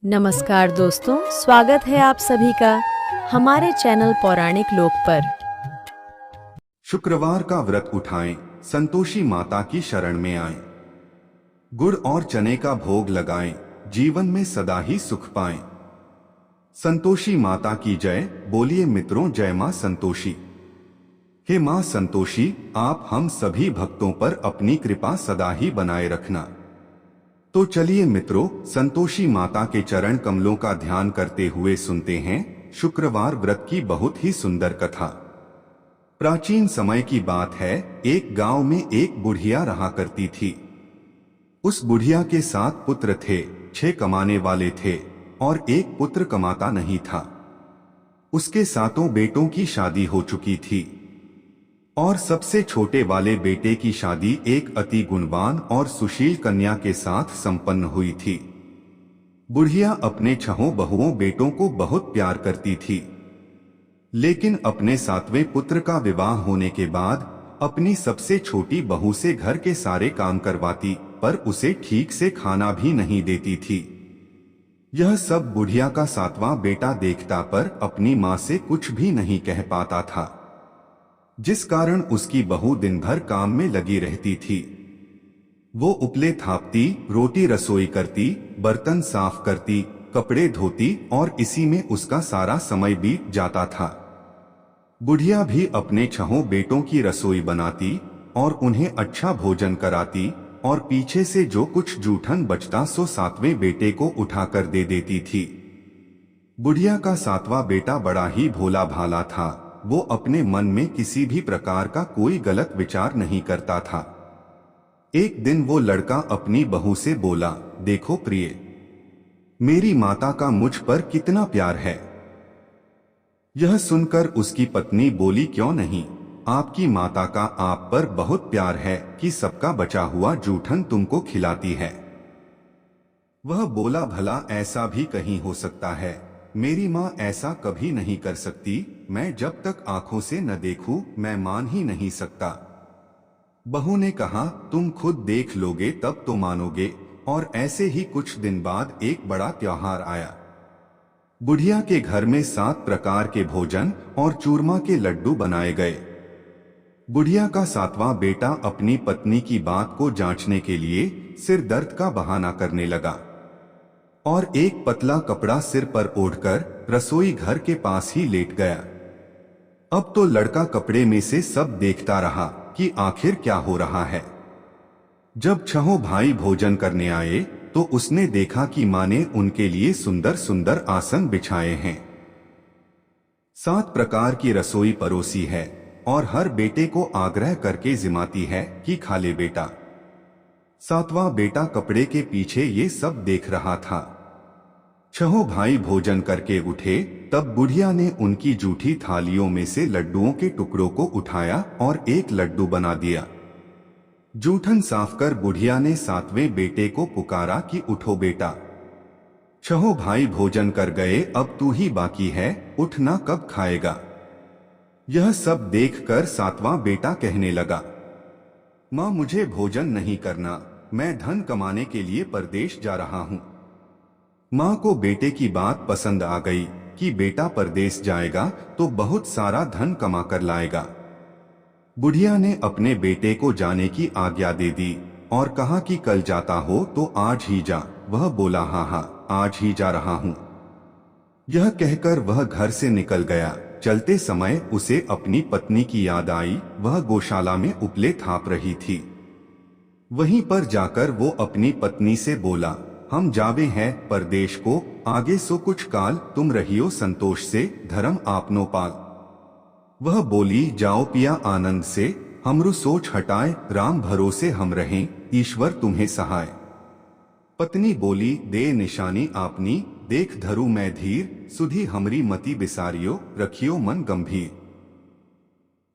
नमस्कार दोस्तों, स्वागत है आप सभी का हमारे चैनल पौराणिक लोक पर। शुक्रवार का व्रत उठाएं, संतोषी माता की शरण में आएं। गुड़ और चने का भोग लगाएं, जीवन में सदा ही सुख पाएं। संतोषी माता की जय। बोलिए मित्रों, जय मां संतोषी। हे मां संतोषी, आप हम सभी भक्तों पर अपनी कृपा सदा ही बनाए रखना। तो चलिए मित्रों, संतोषी माता के चरण कमलों का ध्यान करते हुए सुनते हैं शुक्रवार व्रत की बहुत ही सुंदर कथा। प्राचीन समय की बात है, एक गांव में एक बुढ़िया रहा करती थी। उस बुढ़िया के 7 पुत्र थे, 6 कमाने वाले थे और एक पुत्र कमाता नहीं था। उसके 7 बेटों की शादी हो चुकी थी और सबसे छोटे वाले बेटे की शादी एक अति गुणवान और सुशील कन्या के साथ संपन्न हुई थी। बुढ़िया अपने 6 बहुओं बेटों को बहुत प्यार करती थी, लेकिन अपने 7वें पुत्र का विवाह होने के बाद अपनी सबसे छोटी बहू से घर के सारे काम करवाती, पर उसे ठीक से खाना भी नहीं देती थी। यह सब बुढ़िया का 7वां बेटा देखता, पर अपनी मां से कुछ भी नहीं कह पाता था, जिस कारण उसकी बहू दिन भर काम में लगी रहती थी। वो उपले थापती, रोटी रसोई करती, बर्तन साफ करती, कपड़े धोती और इसी में उसका सारा समय बीत जाता था। बुढ़िया भी अपने 6 बेटों की रसोई बनाती और उन्हें अच्छा भोजन कराती और पीछे से जो कुछ जूठन बचता सो 7वें बेटे को उठाकर दे देती थी। बुढ़िया का 7वां बेटा बड़ा ही भोला भाला था। वो अपने मन में किसी भी प्रकार का कोई गलत विचार नहीं करता था। एक दिन वो लड़का अपनी बहू से बोला, देखो प्रिय, मेरी माता का मुझ पर कितना प्यार है। यह सुनकर उसकी पत्नी बोली, क्यों नहीं, आपकी माता का आप पर बहुत प्यार है कि सबका बचा हुआ जूठन तुमको खिलाती है। वह बोला, भला ऐसा भी कहीं हो सकता है? मेरी माँ ऐसा कभी नहीं कर सकती। मैं जब तक आंखों से न देखूं, मैं मान ही नहीं सकता। बहू ने कहा, तुम खुद देख लोगे तब तो मानोगे। और ऐसे ही कुछ दिन बाद एक बड़ा त्योहार आया। बुढ़िया के घर में 7 प्रकार के भोजन और चूरमा के लड्डू बनाए गए। बुढ़िया का 7वां बेटा अपनी पत्नी की बात को जांचने के लिए सिर दर्द का बहाना करने लगा और एक पतला कपड़ा सिर पर ओढ़कर रसोई घर के पास ही लेट गया। अब तो लड़का कपड़े में से सब देखता रहा कि आखिर क्या हो रहा है। जब 6 भाई भोजन करने आए तो उसने देखा कि मां ने उनके लिए सुंदर सुंदर आसन बिछाए हैं। 7 प्रकार की रसोई परोसी है और हर बेटे को आग्रह करके जिमाती है कि खा ले बेटा। 7वां बेटा कपड़े के पीछे ये सब देख रहा था। 6 भाई भोजन करके उठे तब बुढ़िया ने उनकी जूठी थालियों में से लड्डुओं के टुकड़ों को उठाया और एक लड्डू बना दिया। जूठन साफ कर बुढ़िया ने 7वें बेटे को पुकारा कि उठो बेटा, 6 भाई भोजन कर गए, अब तू ही बाकी है, उठना कब खाएगा? यह सब देखकर 7वां बेटा कहने लगा, मां मुझे भोजन नहीं करना, मैं धन कमाने के लिए परदेश जा रहा हूं। मां को बेटे की बात पसंद आ गई कि बेटा परदेश जाएगा तो बहुत सारा धन कमा कर लाएगा। बुढ़िया ने अपने बेटे को जाने की आज्ञा दे दी और कहा कि कल जाता हो तो आज ही जा। वह बोला, हाँ हाँ, आज ही जा रहा हूं। यह कहकर वह घर से निकल गया। चलते समय उसे अपनी पत्नी की याद आई। वह गौशाला में उपले थाप रही थी। वहीं पर जाकर वो अपनी पत्नी से बोला, हम जावे हैं परदेश को, आगे सो कुछ काल तुम रहियो संतोष से, धर्म आपनो पाल। वह बोली, जाओ पिया आनंद से, हमरु सोच हटाए, राम भरोसे हम रहें, ईश्वर तुम्हें सहाय। पत्नी बोली, दे निशानी आपनी, देख धरू मैं धीर, सुधी हमरी मति बिसारियो, रखियो मन गंभीर।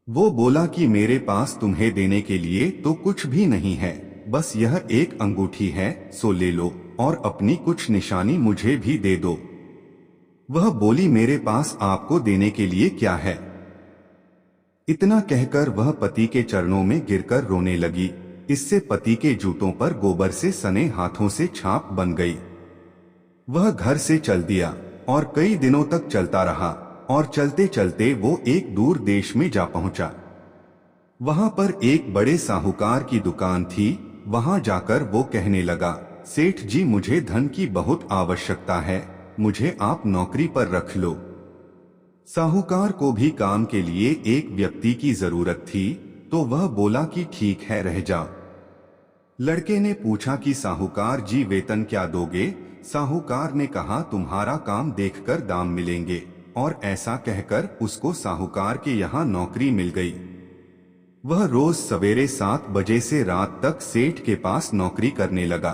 वो बोला कि मेरे पास तुम्हें देने के लिए तो कुछ भी नहीं है, बस यह एक अंगूठी है, सो ले लो और अपनी कुछ निशानी मुझे भी दे दो। वह बोली, मेरे पास आपको देने के लिए क्या है? इतना कहकर वह पति के चरणों में गिरकर रोने लगी। इससे पति के जूतों पर गोबर से सने हाथों से छाप बन गई। वह घर से चल दिया और कई दिनों तक चलता रहा और चलते चलते वो एक दूर देश में जा पहुंचा। वहां पर एक बड़े साहूकार की दुकान थी। वहां जाकर वो कहने लगा, सेठ जी, मुझे धन की बहुत आवश्यकता है, मुझे आप नौकरी पर रख लो। साहूकार को भी काम के लिए एक व्यक्ति की जरूरत थी, तो वह बोला कि ठीक है, रह जाओ। लड़के ने पूछा कि साहूकार जी, वेतन क्या दोगे? साहूकार ने कहा, तुम्हारा काम देखकर दाम मिलेंगे। और ऐसा कहकर उसको साहूकार के यहाँ नौकरी मिल गई। वह रोज सवेरे 7 बजे से रात तक सेठ के पास नौकरी करने लगा।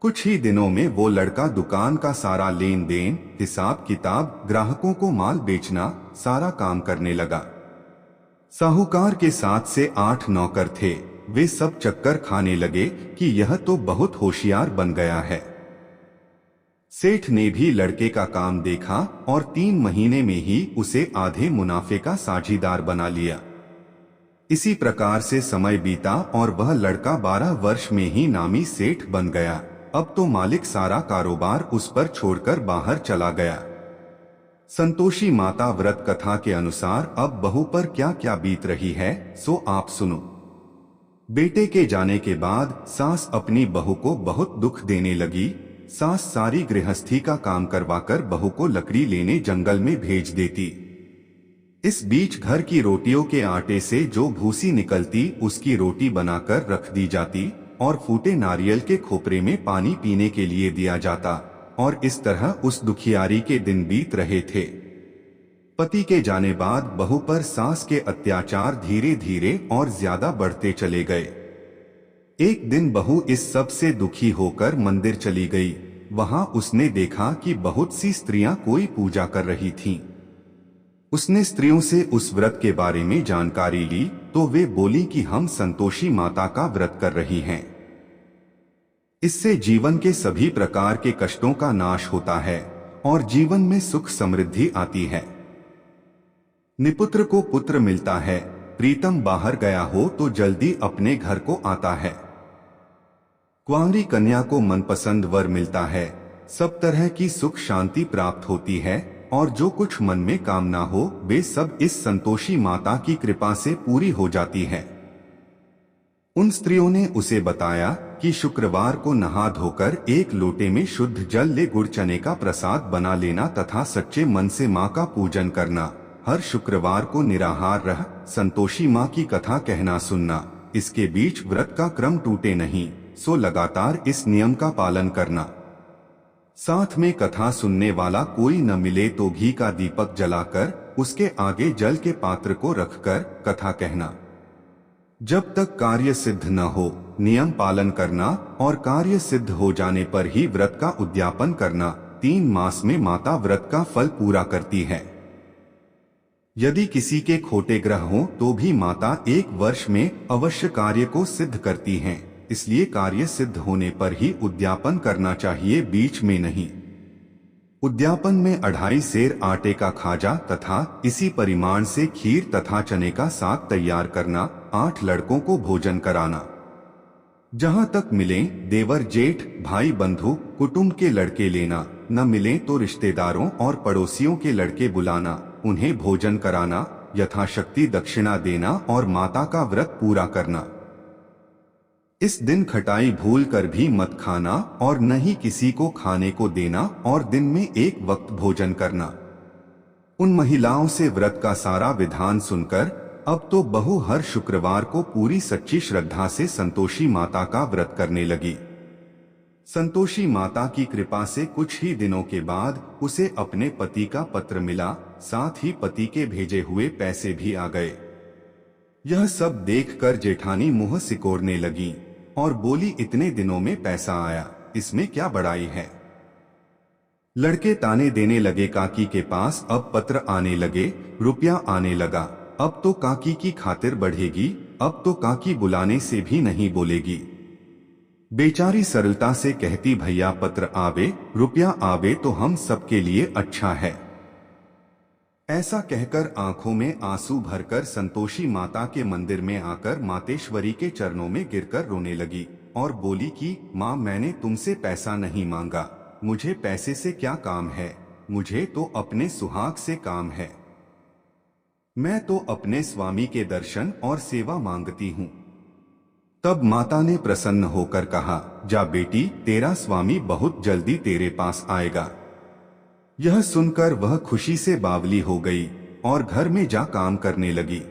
कुछ ही दिनों में वो लड़का दुकान का सारा लेन देन, हिसाब किताब, ग्राहकों को माल बेचना, सारा काम करने लगा। साहूकार के 7 से 8 नौकर थे। वे सब चक्कर खाने लगे कि यह तो बहुत होशियार बन गया है। सेठ ने भी लड़के का काम देखा और 3 महीने में ही उसे आधे मुनाफे का साझीदार बना लिया। इसी प्रकार से समय बीता और वह लड़का 12 वर्ष में ही नामी सेठ बन गया। अब तो मालिक सारा कारोबार उस पर छोड़कर बाहर चला गया। संतोषी माता व्रत कथा के अनुसार अब बहू पर क्या क्या बीत रही है, सो आप सुनो। बेटे के जाने के बाद सास अपनी बहू को बहुत दुख देने लगी। सास सारी गृहस्थी का काम करवाकर बहू को लकड़ी लेने जंगल में भेज देती। इस बीच घर की रोटियों के आटे से जो भूसी निकलती उसकी रोटी बनाकर रख दी जाती और फूटे नारियल के खोपरे में पानी पीने के लिए दिया जाता। और इस तरह उस दुखियारी के दिन बीत रहे थे। पति के जाने बाद बहू पर सास के अत्याचार धीरे धीरे और ज्यादा बढ़ते चले गए। एक दिन बहू इस सब से दुखी होकर मंदिर चली गई। वहां उसने देखा कि बहुत सी स्त्रियां कोई पूजा कर रही थीं। उसने स्त्रियों से उस व्रत के बारे में जानकारी ली तो वे बोली कि हम संतोषी माता का व्रत कर रही हैं। इससे जीवन के सभी प्रकार के कष्टों का नाश होता है और जीवन में सुख समृद्धि आती है। निपुत्र को पुत्र मिलता है, प्रीतम बाहर गया हो तो जल्दी अपने घर को आता है। कुंवारी कन्या को मनपसंद वर मिलता है, सब तरह की सुख शांति प्राप्त होती है और जो कुछ मन में कामना हो वे सब इस संतोषी माता की कृपा से पूरी हो जाती है। उन स्त्रियों ने उसे बताया कि शुक्रवार को नहा धोकर एक लोटे में शुद्ध जल ले गुड़ चने का प्रसाद बना लेना तथा सच्चे मन से माँ का पूजन करना। हर शुक्रवार को निराहार रह संतोषी माँ की कथा कहना सुनना। इसके बीच व्रत का क्रम टूटे नहीं, सो लगातार इस नियम का पालन करना। साथ में कथा सुनने वाला कोई न मिले तो घी का दीपक जलाकर उसके आगे जल के पात्र को रखकर कथा कहना। जब तक कार्य सिद्ध न हो नियम पालन करना और कार्य सिद्ध हो जाने पर ही व्रत का उद्यापन करना। 3 मास में माता व्रत का फल पूरा करती है। यदि किसी के खोटे ग्रह हों तो भी माता 1 वर्ष में अवश्य कार्य को सिद्ध करती हैं। इसलिए कार्य सिद्ध होने पर ही उद्यापन करना चाहिए, बीच में नहीं। उद्यापन में 2.5 सेर आटे का खाजा तथा इसी परिमाण से खीर तथा चने का साग तैयार करना। 8 लड़कों को भोजन कराना। जहां तक मिले देवर जेठ भाई बंधु कुटुंब के लड़के लेना, न मिले तो रिश्तेदारों और पड़ोसियों के लड़के बुलाना, उन्हें भोजन कराना, यथाशक्ति दक्षिणा देना और माता का व्रत पूरा करना। इस दिन खटाई भूल कर भी मत खाना और न ही किसी को खाने को देना और दिन में 1 वक्त भोजन करना। उन महिलाओं से व्रत का सारा विधान सुनकर अब तो बहू हर शुक्रवार को पूरी सच्ची श्रद्धा से संतोषी माता का व्रत करने लगी। संतोषी माता की कृपा से कुछ ही दिनों के बाद उसे अपने पति का पत्र मिला, साथ ही पति के भेजे हुए पैसे भी आ गए। यह सब देखकर जेठानी मुंह सिकोड़ने लगी और बोली, इतने दिनों में पैसा आया, इसमें क्या बड़ाई है। लड़के ताने देने लगे, काकी के पास अब पत्र आने लगे, रुपया आने लगा, अब तो काकी की खातिर बढ़ेगी, अब तो काकी बुलाने से भी नहीं बोलेगी। बेचारी सरलता से कहती, भैया पत्र आवे रुपया आवे तो हम सबके लिए अच्छा है। ऐसा कहकर आंखों में आंसू भरकर संतोषी माता के मंदिर में आकर मातेश्वरी के चरणों में गिरकर रोने लगी और बोली कि माँ, मैंने तुमसे पैसा नहीं मांगा, मुझे पैसे से क्या काम है, मुझे तो अपने सुहाग से काम है। मैं तो अपने स्वामी के दर्शन और सेवा मांगती हूँ। तब माता ने प्रसन्न होकर कहा, जा बेटी, तेरा स्वामी बहुत जल्दी तेरे पास आएगा। यह सुनकर वह खुशी से बावली हो गई और घर में जा काम करने लगी।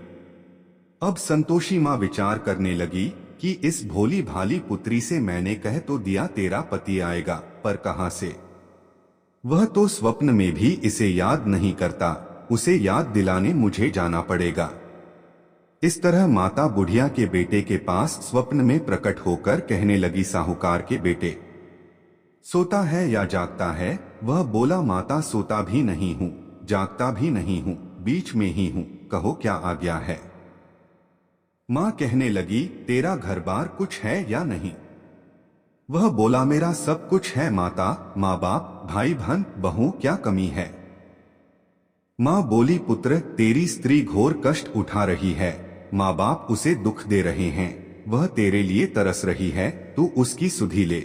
अब संतोषी माँ विचार करने लगी कि इस भोली भाली पुत्री से मैंने कह तो दिया तेरा पति आएगा, पर कहां से? वह तो स्वप्न में भी इसे याद नहीं करता, उसे याद दिलाने मुझे जाना पड़ेगा। इस तरह माता बुढ़िया के बेटे के पास स्वप्न में प्रकट होकर कहने लगी, साहूकार के बेटे, सोता है या जागता है? वह बोला, माता सोता भी नहीं हूँ, जागता भी नहीं हूँ, बीच में ही हूँ, कहो क्या आ गया है? माँ कहने लगी, तेरा घर बार कुछ है या नहीं? वह बोला, मेरा सब कुछ है माता, माँ बाप, भाई बहन, बहू, क्या कमी है? माँ बोली, पुत्र, तेरी स्त्री घोर कष्ट उठा रही है, माँ बाप उसे दुख दे रहे हैं, वह तेरे लिए तरस रही है, तू उसकी सुधि ले।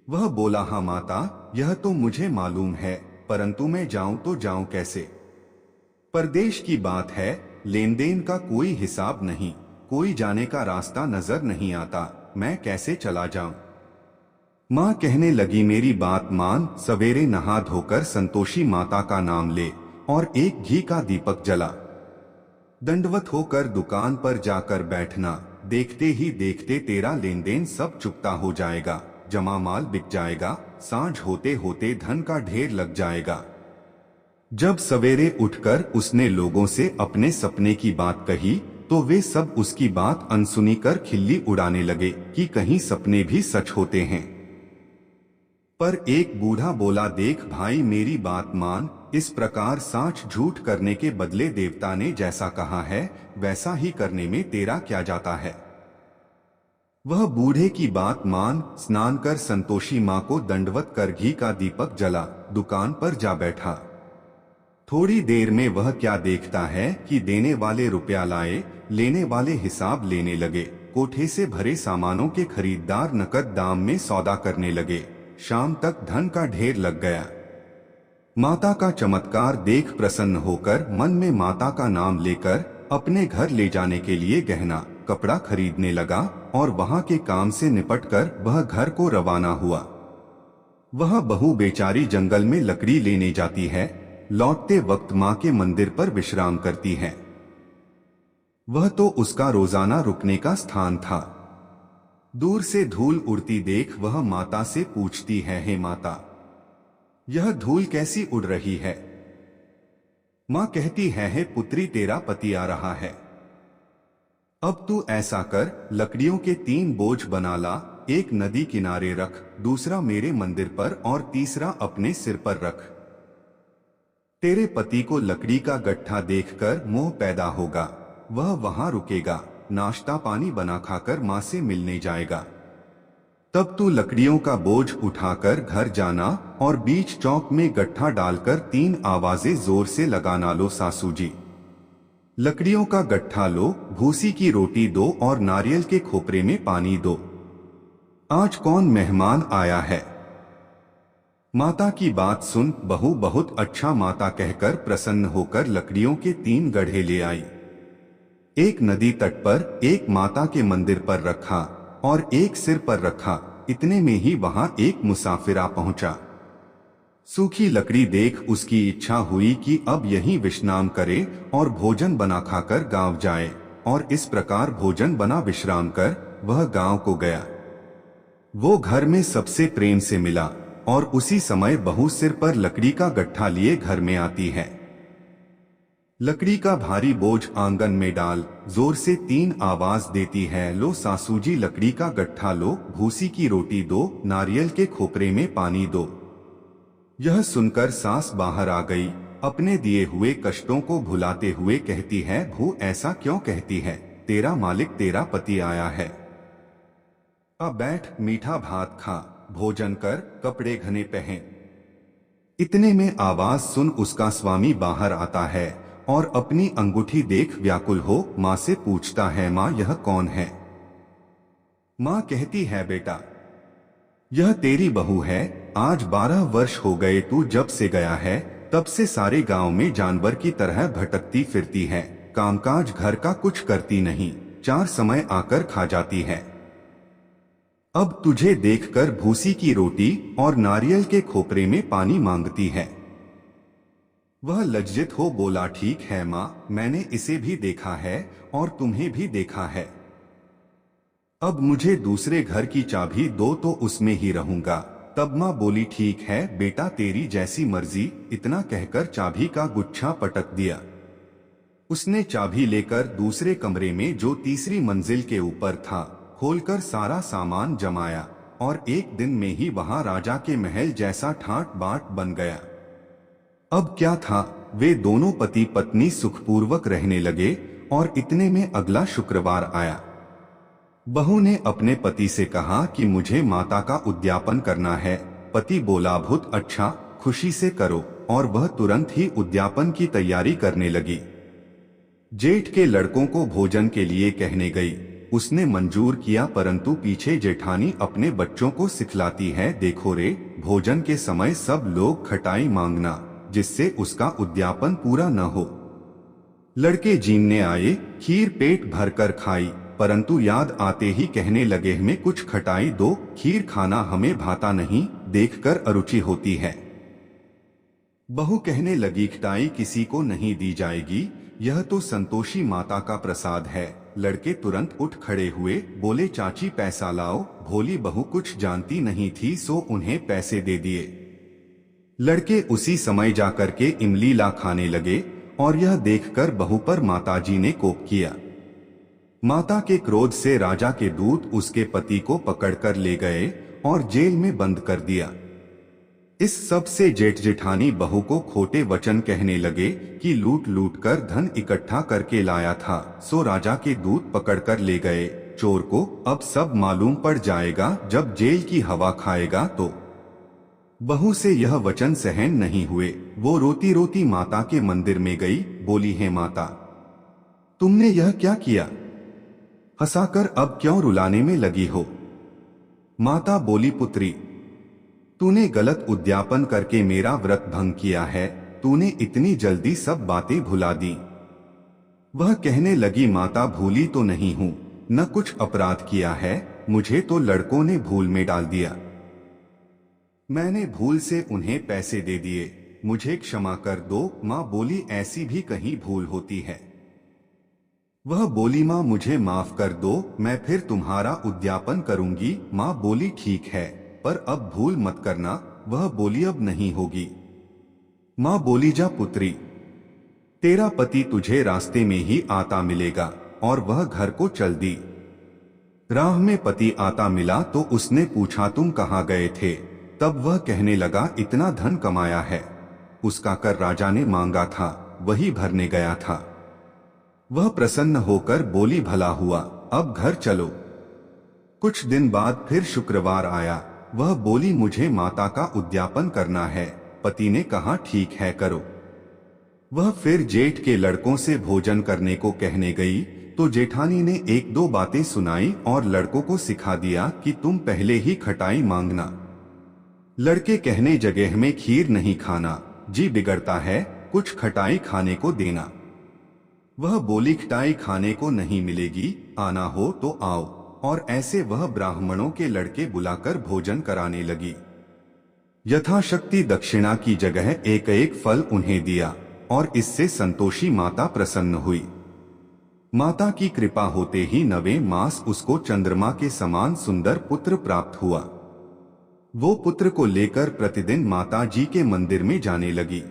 वह बोला, हाँ माता, यह तो मुझे मालूम है, परंतु मैं जाऊं तो जाऊं कैसे? परदेश की बात है, लेन देन का कोई हिसाब नहीं, कोई जाने का रास्ता नजर नहीं आता, मैं कैसे चला जाऊं? माँ कहने लगी, मेरी बात मान, सवेरे नहा धोकर संतोषी माता का नाम ले और एक घी का दीपक जला। दंडवत होकर दुकान पर जाकर बैठना, देखते ही देखते तेरा लेन देन सब चुकता हो जाएगा, जमा माल बिक जाएगा, सांझ होते होते धन का ढेर लग जाएगा। जब सवेरे उठकर उसने लोगों से अपने सपने की बात कही तो वे सब उसकी बात अनसुनी कर खिल्ली उड़ाने लगे कि कहीं सपने भी सच होते हैं। पर एक बूढ़ा बोला, देख भाई, मेरी बात मान, इस प्रकार साच झूठ करने के बदले देवता ने जैसा कहा है वैसा ही करने में तेरा क्या जाता है? वह बूढ़े की बात मान स्नान कर संतोषी माँ को दंडवत कर घी का दीपक जला, दुकान पर जा बैठा। थोड़ी देर में वह क्या देखता है कि देने वाले रुपया लाए, लेने वाले हिसाब लेने लगे, कोठे से भरे सामानों के खरीदार नकद दाम में सौदा करने लगे, शाम तक धन का ढेर लग गया। माता का चमत्कार देख प्रसन्न होकर मन में माता का नाम लेकर अपने घर ले जाने के लिए गहना कपड़ा खरीदने लगा और वहां के काम से निपटकर वह घर को रवाना हुआ। वह बहू बेचारी जंगल में लकड़ी लेने जाती है, लौटते वक्त माँ के मंदिर पर विश्राम करती है। वह तो उसका रोजाना रुकने का स्थान था। दूर से धूल उड़ती देख वह माता से पूछती है, हे माता, यह धूल कैसी उड़ रही है? माँ कहती है, हे पुत्री, तेरा पति आ रहा है। अब तू ऐसा कर, लकड़ियों के 3 बोझ बना ला, एक नदी किनारे रख, दूसरा मेरे मंदिर पर और तीसरा अपने सिर पर रख। तेरे पति को लकड़ी का गट्ठा देखकर मोह पैदा होगा, वह वहां रुकेगा, नाश्ता पानी बना खाकर माँ से मिलने जाएगा। तब तू लकड़ियों का बोझ उठाकर घर जाना और बीच चौक में गट्ठा डालकर 3 आवाजें जोर से लगाना, लो सासू जी, लकड़ियों का गट्ठा लो, भूसी की रोटी दो और नारियल के खोपरे में पानी दो। आज कौन मेहमान आया है? माता की बात सुन बहू बहुत अच्छा माता कहकर प्रसन्न होकर लकड़ियों के 3 गड्ढे ले आई। एक नदी तट पर, एक माता के मंदिर पर रखा और एक सिर पर रखा। इतने में ही वहां एक मुसाफिर आ पहुंचा। सूखी लकड़ी देख उसकी इच्छा हुई कि अब यहीं विश्राम करे और भोजन बना खाकर गांव जाए, और इस प्रकार भोजन बना विश्राम कर वह गांव को गया। वो घर में सबसे प्रेम से मिला और उसी समय बहू सिर पर लकड़ी का गट्ठा लिए घर में आती है। लकड़ी का भारी बोझ आंगन में डाल, जोर से 3 आवाज देती है, लो सासू जी, लकड़ी का गट्ठा लो, भूसी की रोटी दो, नारियल के खोपरे में पानी दो। यह सुनकर सास बाहर आ गई, अपने दिए हुए कष्टों को भुलाते हुए कहती है, भू ऐसा क्यों कहती है? तेरा मालिक तेरा पति आया है। अब बैठ, मीठा भात खा, भोजन कर, कपड़े घने पहन। इतने में आवाज सुन उसका स्वामी बाहर आता है और अपनी अंगूठी देख व्याकुल हो माँ से पूछता है, माँ यह कौन है? माँ कहती है, बेटा यह तेरी बहू है। आज 12 वर्ष हो गए तू जब से गया है, तब से सारे गांव में जानवर की तरह भटकती फिरती है। कामकाज घर का कुछ करती नहीं, 4 समय आकर खा जाती है। अब तुझे देखकर भूसी की रोटी और नारियल के खोपरे में पानी मांगती है। वह लज्जित हो बोला, ठीक है माँ, मैंने इसे भी देखा है और तुम्हें भी देखा है। अब मुझे दूसरे घर की चाबी दो तो उसमें ही रहूंगा। तब माँ बोली, ठीक है बेटा, तेरी जैसी मर्जी। इतना कहकर चाबी का गुच्छा पटक दिया। उसने चाबी लेकर दूसरे कमरे में जो तीसरी मंजिल के ऊपर था खोलकर सारा सामान जमाया और एक दिन में ही वहां राजा के महल जैसा ठाट बाट बन गया। अब क्या था, वे दोनों पति पत्नी सुखपूर्वक रहने लगे और इतने में अगला शुक्रवार आया। बहू ने अपने पति से कहा कि मुझे माता का उद्यापन करना है। पति बोला, बहुत अच्छा, खुशी से करो, और वह तुरंत ही उद्यापन की तैयारी करने लगी। जेठ के लड़कों को भोजन के लिए कहने गई। उसने मंजूर किया, परंतु पीछे जेठानी अपने बच्चों को सिखलाती है, देखो रे, भोजन के समय सब लोग खटाई मांगना, जिससे उसका उद्यापन पूरा न हो। लड़के जीमने आए, खीर पेट भरकर खाई, परंतु याद आते ही कहने लगे, हमें कुछ खटाई दो, खीर खाना हमें भाता नहीं, देखकर अरुचि होती है। बहू कहने लगी, खटाई किसी को नहीं दी जाएगी, यह तो संतोषी माता का प्रसाद है। लड़के तुरंत उठ खड़े हुए, बोले, चाची पैसा लाओ। भोली बहू कुछ जानती नहीं थी, सो उन्हें पैसे दे दिए। लड़के उसी समय जाकर के इमली ला खाने लगे और यह देखकर बहू पर माताजी ने कोप किया। माता के क्रोध से राजा के दूत उसके पति को पकड़कर ले गए और जेल में बंद कर दिया। इस सब से जेठ जेठानी बहू को खोटे वचन कहने लगे कि लूट लूट कर धन इकट्ठा करके लाया था, सो राजा के दूत पकड़कर ले गए चोर को। अब सब मालूम पड़ जाएगा जब जेल की हवा खाएगा तो। बहू से यह वचन सहन नहीं हुए। वो रोती रोती माता के मंदिर में गई, बोली, है माता, तुमने यह क्या किया? हंसाकर अब क्यों रुलाने में लगी हो? माता बोली, पुत्री, तूने गलत उद्यापन करके मेरा व्रत भंग किया है। तूने इतनी जल्दी सब बातें भुला दी। वह कहने लगी, माता, भूली तो नहीं हूं, न कुछ अपराध किया है, मुझे तो लड़कों ने भूल में डाल दिया। मैंने भूल से उन्हें पैसे दे दिए, मुझे क्षमा कर दो। माँ बोली, ऐसी भी कहीं भूल होती है। वह बोली, माँ मुझे माफ कर दो, मैं फिर तुम्हारा उद्यापन करूंगी। माँ बोली, ठीक है, पर अब भूल मत करना। वह बोली, अब नहीं होगी। माँ बोली, जा पुत्री, तेरा पति तुझे रास्ते में ही आता मिलेगा। और वह घर को चल दी। राह में पति आता मिला तो उसने पूछा, तुम कहाँ गए थे? तब वह कहने लगा, इतना धन कमाया है, उसका कर राजा ने मांगा था, वही भरने गया था। वह प्रसन्न होकर बोली, भला हुआ, अब घर चलो। कुछ दिन बाद फिर शुक्रवार आया। वह बोली, मुझे माता का उद्यापन करना है। पति ने कहा, ठीक है, करो। वह फिर जेठ के लड़कों से भोजन करने को कहने गई तो जेठानी ने एक दो बातें सुनाई और लड़कों को सिखा दिया कि तुम पहले ही खटाई मांगना। लड़के कहने, जगह में खीर नहीं खाना, जी बिगड़ता है, कुछ खटाई खाने को देना। वह बोली, खटाई खाने को नहीं मिलेगी, आना हो तो आओ। और ऐसे वह ब्राह्मणों के लड़के बुलाकर भोजन कराने लगी। यथाशक्ति दक्षिणा की जगह एक एक फल उन्हें दिया और इससे संतोषी माता प्रसन्न हुई। माता की कृपा होते ही 9वें मास उसको चंद्रमा के समान सुंदर पुत्र प्राप्त हुआ। वो पुत्र को लेकर प्रतिदिन माता जी के मंदिर में जाने लगी।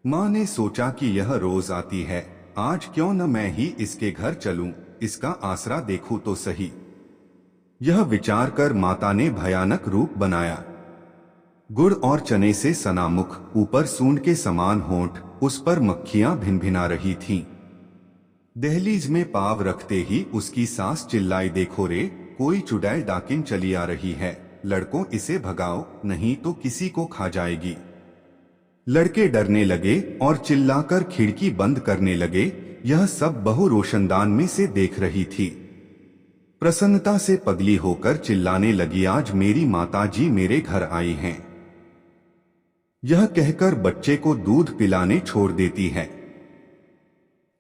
माँ ने सोचा कि यह रोज आती है, आज क्यों न मैं ही इसके घर चलूं, इसका आसरा देखूं तो सही। यह विचार कर माता ने भयानक रूप बनाया। गुड़ और चने से सना मुख, ऊपर सूंड के समान होंठ, उस पर मक्खियां भिनभिना रही थीं। दहलीज में पाव रखते ही उसकी सास चिल्लाई, देखो रे, कोई चुड़ैल डाकिन चली आ रही है, लड़कों इसे भगाओ, नहीं तो किसी को खा जाएगी। लड़के डरने लगे और चिल्लाकर खिड़की बंद करने लगे। यह सब बहू रोशनदान में से देख रही थी। प्रसन्नता से पगली होकर चिल्लाने लगी, आज मेरी माता जी मेरे घर आई हैं। यह कहकर बच्चे को दूध पिलाने छोड़ देती है।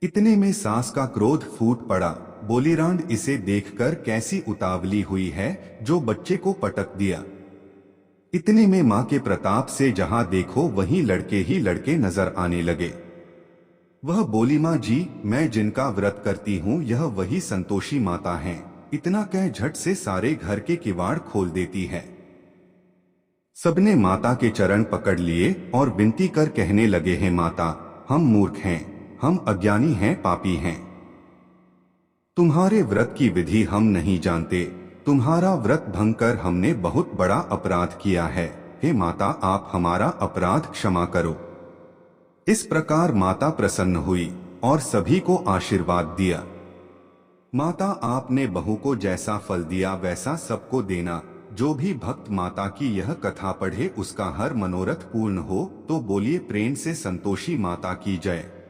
इतने में सास का क्रोध फूट पड़ा, बोली, रांड इसे देखकर कैसी उतावली हुई है जो बच्चे को पटक दिया। इतने में मां के प्रताप से जहां देखो वहीं लड़के ही लड़के नजर आने लगे। वह बोली, मां जी, मैं जिनका व्रत करती हूँ यह वही संतोषी माता हैं। इतना कह झट से सारे घर के किवाड़ खोल देती है। सबने माता के चरण पकड़ लिए और विनती कर कहने लगे हैं, माता, हम मूर्ख हैं, हम अज्ञानी हैं, पापी हैं। तुम्हारे व्रत की विधि हम नहीं जानते। तुम्हारा व्रत भंग कर हमने बहुत बड़ा अपराध किया है। हे माता, आप हमारा अपराध क्षमा करो। इस प्रकार माता प्रसन्न हुई और सभी को आशीर्वाद दिया। माता, आपने बहू को जैसा फल दिया वैसा सबको देना। जो भी भक्त माता की यह कथा पढ़े उसका हर मनोरथ पूर्ण हो। तो बोलिए प्रेम से संतोषी माता की जय।